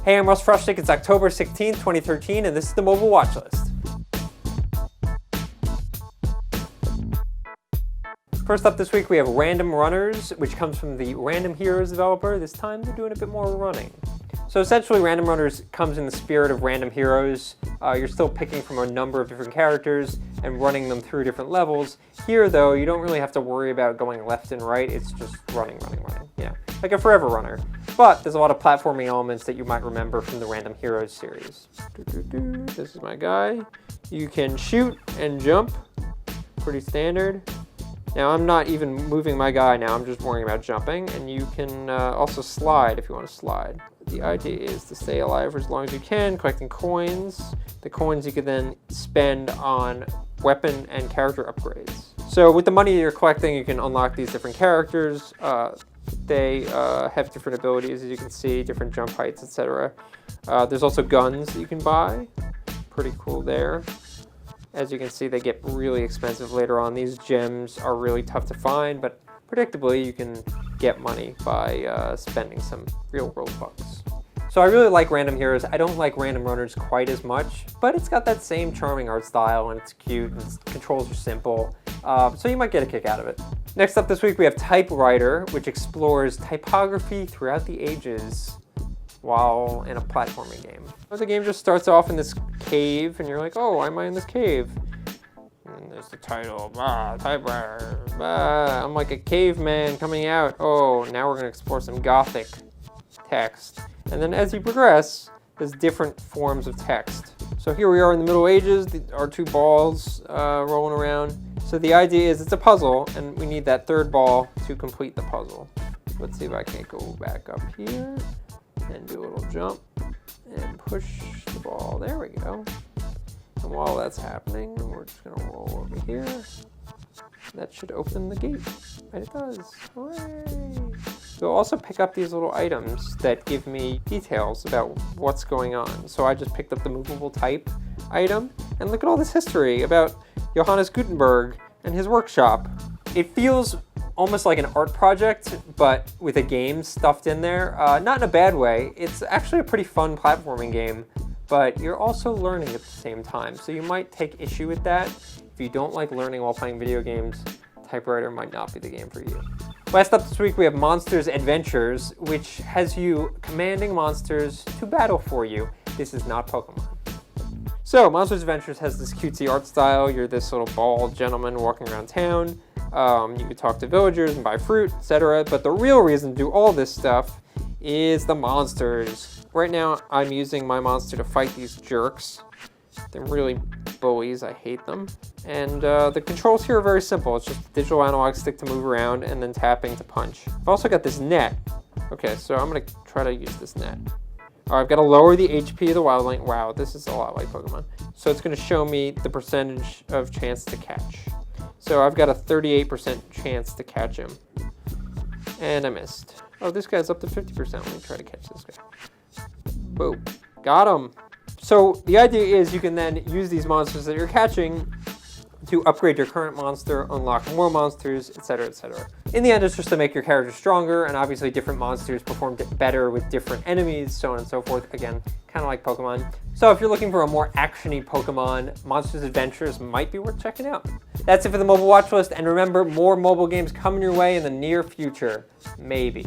Hey, I'm Russ Frushtick. It's October 16th, 2013, and this is the Mobile Watch List. First up this week, we have Random Runners, which comes from the Random Heroes developer. This time, they're doing a bit more running. So essentially, Random Runners comes in the spirit of Random Heroes. You're still picking from a number of different characters and running them through different levels. Here, though, you don't really have to worry about going left and right. It's just running. Yeah, like a Forever Runner. But there's a lot of platforming elements that you might remember from the Random Heroes series. This is my guy. You can shoot and jump. Pretty standard. Now, I'm not even moving my guy now. I'm just worrying about jumping. And you can also slide if you want to slide. The idea is to stay alive for as long as you can, collecting coins. The coins you can then spend on weapon and character upgrades. So with the money you're collecting, you can unlock these different characters. They have different abilities, as you can see, different jump heights, etc. There's also guns that you can buy. Pretty cool there. As you can see, they get really expensive later on. These gems are really tough to find, but predictably, you can get money by spending some real-world bucks. So I really like Random Heroes. I don't like Random Runners quite as much, but it's got that same charming art style, and it's cute, and its controls are simple, so you might get a kick out of it. Next up this week, we have Typewriter, which explores typography throughout the ages while in a platforming game. The game just starts off in this cave, and you're like, oh, why am I in this cave? And there's the title, Typewriter, I'm like a caveman coming out. Oh, now we're gonna explore some Gothic text. And then as you progress, there's different forms of text. So here we are in the Middle Ages, our two balls rolling around. So the idea is it's a puzzle, and we need that third ball to complete the puzzle. Let's see if I can't go back up here and do a little jump and push the ball. There we go. And while that's happening, we're just gonna roll over here. That should open the gate, and it does. Hooray! You'll also pick up these little items that give me details about what's going on. So I just picked up the movable type item, and look at all this history about Johannes Gutenberg and his workshop. It feels almost like an art project, but with a game stuffed in there. Not in a bad way. It's actually a pretty fun platforming game, but you're also learning at the same time. So you might take issue with that. If you don't like learning while playing video games, Typewriter might not be the game for you. Last up this week, we have Monsters Adventures, which has you commanding monsters to battle for you. This is not Pokemon. So, Monsters Adventures has this cutesy art style. You're this little bald gentleman walking around town. You can talk to villagers and buy fruit, etc. But the real reason to do all this stuff is the monsters. Right now, I'm using my monster to fight these jerks. They're really bullies. I hate them. And the controls here are very simple. It's just a digital analog stick to move around and then tapping to punch. I've also got this net. Okay, so I'm going to try to use this net. I've got to lower the HP of the wildling. Wow, this is a lot like Pokemon. So it's going to show me the percentage of chance to catch. So I've got a 38% chance to catch him. And I missed. Oh, this guy's up to 50%. Let me try to catch this guy. Boom. Got him. So the idea is you can then use these monsters that you're catching to upgrade your current monster, unlock more monsters, etc., etc. In the end, it's just to make your character stronger, and obviously different monsters perform better with different enemies, so on and so forth. Again, kind of like Pokemon. So if you're looking for a more action-y Pokemon, Monsters Adventures might be worth checking out. That's it for the Mobile Watch List, and remember, more mobile games coming your way in the near future. Maybe.